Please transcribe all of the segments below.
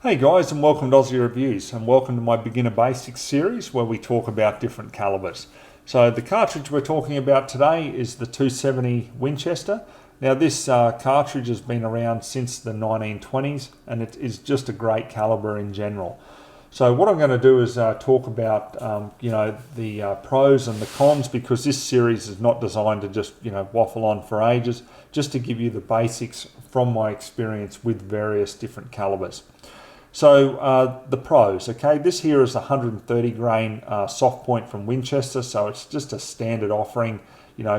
Hey guys, and welcome to Ozzie Reviews, and welcome to my Beginner Basics series where we talk about different calibers. So the cartridge we're talking about today is the 270 Winchester. Now this cartridge has been around since the 1920s and it is just a great caliber in general. So what I'm going to do is talk about the pros and the cons, because this series is not designed to just waffle on for ages, just to give you the basics from my experience with various different calibers. So the pros, okay, this here is a 130 grain soft point from Winchester, so it's just a standard offering,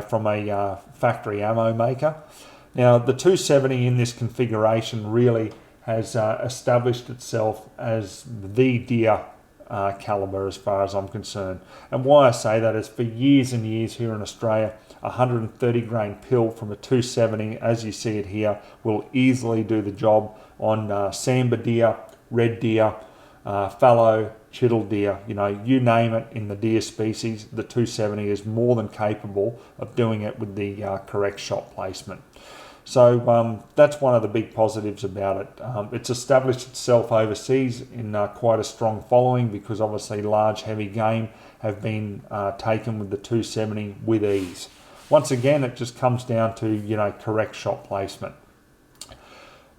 from a factory ammo maker. Now the 270 in this configuration really has established itself as the deer caliber as far as I'm concerned. And why I say that is for years and years here in Australia, a 130 grain pill from a 270, as you see it here, will easily do the job on sambar deer, red deer, fallow, chital deer, you name it in the deer species, the 270 is more than capable of doing it with the correct shot placement. So that's one of the big positives about it. It's established itself overseas in quite a strong following, because obviously large heavy game have been taken with the 270 with ease. Once again, it just comes down to correct shot placement.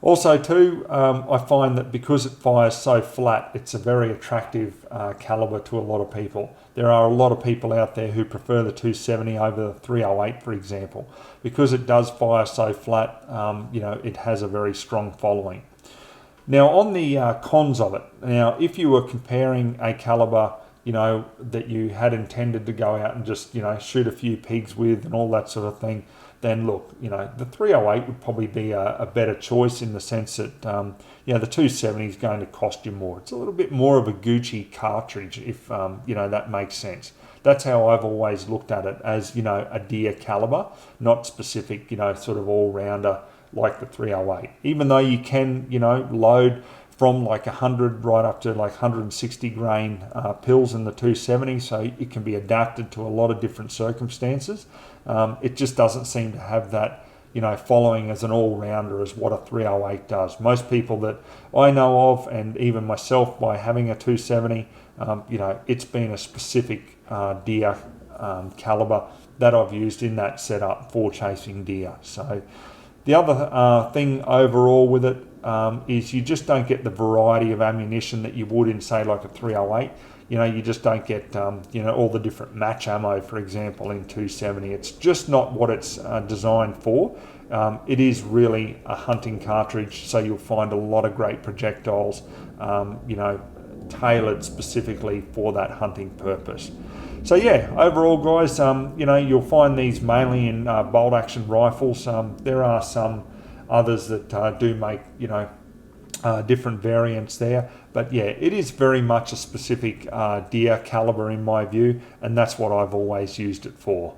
Also too, I find that because it fires so flat, it's a very attractive caliber to a lot of people. There are a lot of people out there who prefer the 270 over the 308, for example. Because it does fire so flat, it has a very strong following. Now on the cons of it, now if you were comparing a caliber that you had intended to go out and just shoot a few pigs with and all that sort of thing, then look, the 308 would probably be a better choice, in the sense that the 270 is going to cost you more. It's a little bit more of a Gucci cartridge, if that makes sense. That's how I've always looked at it, as a deer caliber, not specific sort of all-rounder like the 308. Even though you can load from like 100 right up to like 160 grain pills in the 270, so it can be adapted to a lot of different circumstances. It just doesn't seem to have that following as an all-rounder as what a 308 does. Most people that I know of, and even myself, by having a 270, it's been a specific deer caliber that I've used in that setup for chasing deer. So the other thing overall with it is you just don't get the variety of ammunition that you would in, say, like a 308. You just don't get all the different match ammo, for example, in 270. It's just not what it's designed for. It is really a hunting cartridge, so you'll find a lot of great projectiles tailored specifically for that hunting purpose. So yeah, overall guys, you'll find these mainly in bolt action rifles. There are some others that do make different variants there, but yeah, it is very much a specific deer caliber in my view, and that's what I've always used it for.